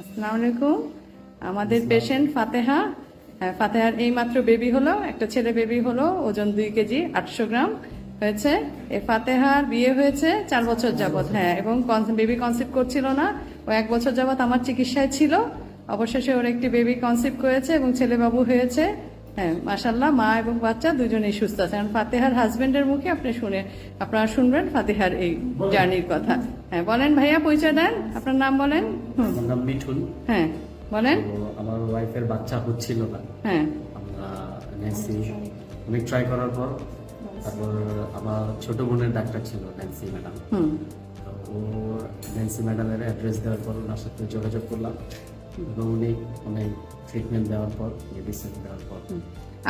আসসালামু আলাইকুম। আমাদের পেশেন্ট ফাতেহা। হ্যাঁ, ফাতেহার এই মাত্র বেবি হলো, একটা ছেলে বেবি হলো, ওজন 2 কেজি 800 গ্রাম হয়েছে। এই ফাতেহার বিয়ে হয়েছে 4 বছর যাবত। হ্যাঁ, এবং বেবি কনসিভ করছিল না, ও 1 বছর যাবত আমার চিকিৎসায় ছিল। অবশেষে ওর একটি বেবি কনসিভ করেছে এবং ছেলে বাবু হয়েছে। হ্যাঁ, মাশাল্লাহ, মা এবং বাচ্চা দুজনেই সুস্থ আছে। কারণ ফাতেহার হাজবেন্ডের মুখে আপনারা শুনবেন ফাতেহার এই জার্নির কথা। হ্যাঁ, বলেন ভাইয়া, পরিচয় দেন, আপনার নাম বলেন। আমার নাম মিঠুন। হ্যাঁ, বলেন। তো আমার ওয়াইফের বাচ্চা হচ্ছিল না। হ্যাঁ, আমরা ন্যান্সি অনেক ট্রাই করার পর তারপর আমার ছোট বোনের ডাক্তার ছিল ন্যান্সি ম্যাডাম। হুম, তো ও ন্যান্সি ম্যাডামের অ্যাড্রেস দেওয়ার পর ওনার সাথে যোগাযোগ করলাম এবং উনি অনেক ট্রিটমেন্ট দেওয়ার পর মেডিসিন দেওয়ার পর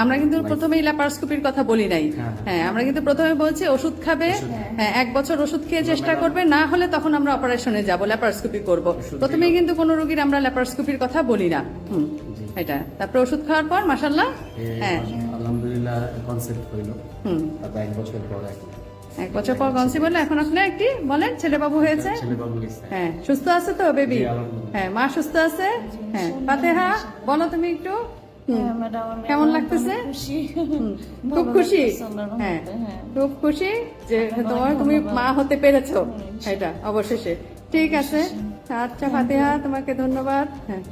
আমরা কিন্তু প্রথমেই ল্যাপারোস্কোপির কথা বলি নাই। হ্যাঁ। হ্যাঁ, আমরা কিন্তু প্রথমে বলছি ওষুধ খাবে। হ্যাঁ, 1 বছর ওষুধ খেয়ে চেষ্টা করবে, না হলে তখন আমরা অপারেশনে যাব, ল্যাপারোস্কোপি করব। প্রথমেই কিন্তু কোনো রোগীর আমরা ল্যাপারোস্কোপির কথা বলি না। এটা তারপর ওষুধ খাওয়ার পর মাশাআল্লাহ। হ্যাঁ, আলহামদুলিল্লাহ কনসেপ্ট হইল। হুম, তারপর 1 বছর পর এখন 1 বছর পর কনসিভ হলে এখন আপনি একটি বলেন ছেলে বাবু হয়েছে। ছেলে বাবু হয়েছে। হ্যাঁ, সুস্থ আছে তো বেবি? জি, আলহামদুলিল্লাহ। হ্যাঁ, মা সুস্থ আছে। হ্যাঁ, ফাতেহা বলো তুমি একটু। কেমন লাগতেছে? খুব খুশি। হ্যাঁ, খুব খুশি যে তুমি মা হতে পেরেছো, এটা অবশেষে। ঠিক আছে, আচ্ছা ফাতেহা, তোমাকে ধন্যবাদ। হ্যাঁ।